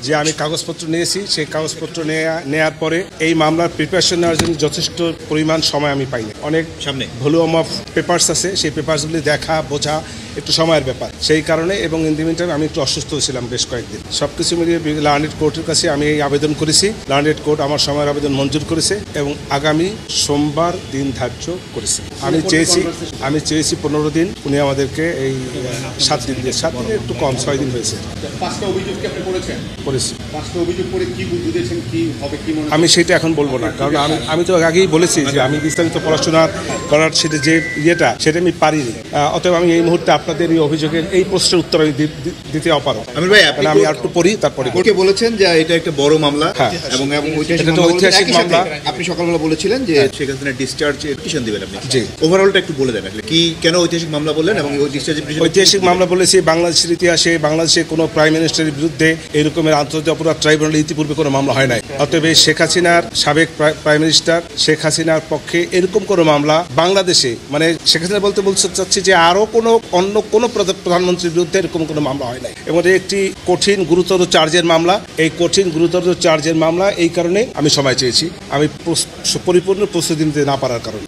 যে আমি কাগজপত্র নিয়েছি, সেই কাগজপত্র নেওয়ার পরে এই মামলার প্রিপারেশন নেওয়ার জন্য যথেষ্ট পরিমাণ সময় আমি পাইনি। অনেক সামনে ভলিউম অফ পেপারস আছে, সেই পেপারসগুলি দেখা বোঝা একটু সময়ের ব্যাপার। সেই কারণে এবং ইন দি মিনটাইম আমি একটু অসুস্থ ছিলাম বেশ কয়েকদিন। সবকিছু মিলিয়ে লার্নেড কোর্টের কাছে আমি এই আবেদন করেছি। লার্নেড কোর্ট আমার সময়ের আবেদন মঞ্জুর করেছে এবং আগামী সোমবার দিন ধার্য করেছে। আমি চেয়েছি 15 দিন, উনি আমাদেরকে এই 7 দিন দিয়ে, 7 দিনে একটু কম, 6 দিন হয়েছে। আমি সেটা এখন বলবো না, কারণ আমি তো আগেই বলেছি যে আমি বিস্তারিত পড়াশোনা করার সেটা যে সেটা আমি পারিনি। অতএব আমি এই মুহূর্তে আপনাদের এই অভিযোগের এই প্রশ্নের উত্তর আমি দিতে অপারগ। আমি আর একটু পড়ি, তারপরে কোর্টে বলেছেন যে এটা একটা বড় মামলা এবং ঐতিহাসিক মামলা। আপনি সকালবেলা বলেছিলেন যে শেখ হাসিনা ডিসচার্জের পিটিশন দিবেন আপনি। জি, ওভারঅলটা একটু বলে দেন আসলে কি কেন ঐতিহাসিক মামলা বললেন এবং ওই ডিসচার্জের পিটিশন। ঐতিহাসিক মামলা বলেছি, বাংলাদেশের ইতিহাসে বাংলাদেশে কোনো প্রাইম মিনিস্টারের বিরুদ্ধে এরকমের আন্তর্জাতিক অপরাধ ট্রাইব্যুনালে ইতিপূর্বে কোনো মামলা হয় নাই। অতএব শেখ হাসিনার সাবেক প্রাইম মিনিস্টার শেখ হাসিনার পক্ষে এরকম কোনো মামলা বাংলাদেশে, মানে শেখ হাসিনা বলতে চাচ্ছি যে আরো অন্য কোনো প্রধানমন্ত্রীর বিরুদ্ধে এরকম কোনো মামলা হয় নাই এবং একটি কঠিন গুরুতর চার্জের মামলা। এই কঠিন গুরুতর চার্জের মামলা, এই কারণে আমি সময় চেয়েছি, আমি পরিপূর্ণ প্রস্তুতি নিতে না পারার কারণে।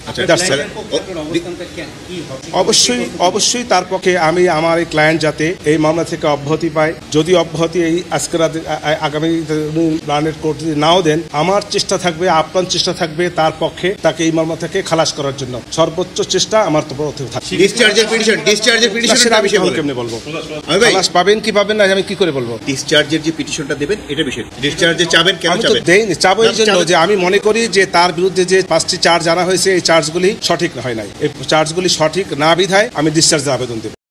অবশ্যই তার পক্ষে আমি আমার এই ক্লায়েন্ট যাতে এই মামলা থেকে অব্যাহতি পায়, যদি অব্যাহতি এই আজকের আগামী লার্নেড কোর্ট যদি নাও দেন, আমার চেষ্টা থাকবে, আপ্রাণ চেষ্টা থাকবে তার পক্ষে তাকে এই মামলা থেকে খালাস করার জন্য সর্বোচ্চ চেষ্টা আমার তো থাকবে। ডিসচার্জের পিটিশনটা বিষয়ে কেমনে বলবো, খালাস পাবেন কি পাবেন না আমি কি করে বলবো? ডিসচার্জের যে পিটিশনটা দেবেন এটা বিষয়, ডিসচার্জে চাবেন কেন চাবেন? আমি তো দেইনি, চাবো এই জন্য যে আমি মনে করি যে তার বিরুদ্ধে যে 5টি চার্জ আনা হয়েছে এই চার্জগুলি সঠিক হয় নাই। এই চার্জগুলি সঠিক না বিধায় আমি ডিসচার্জের আবেদন দেব।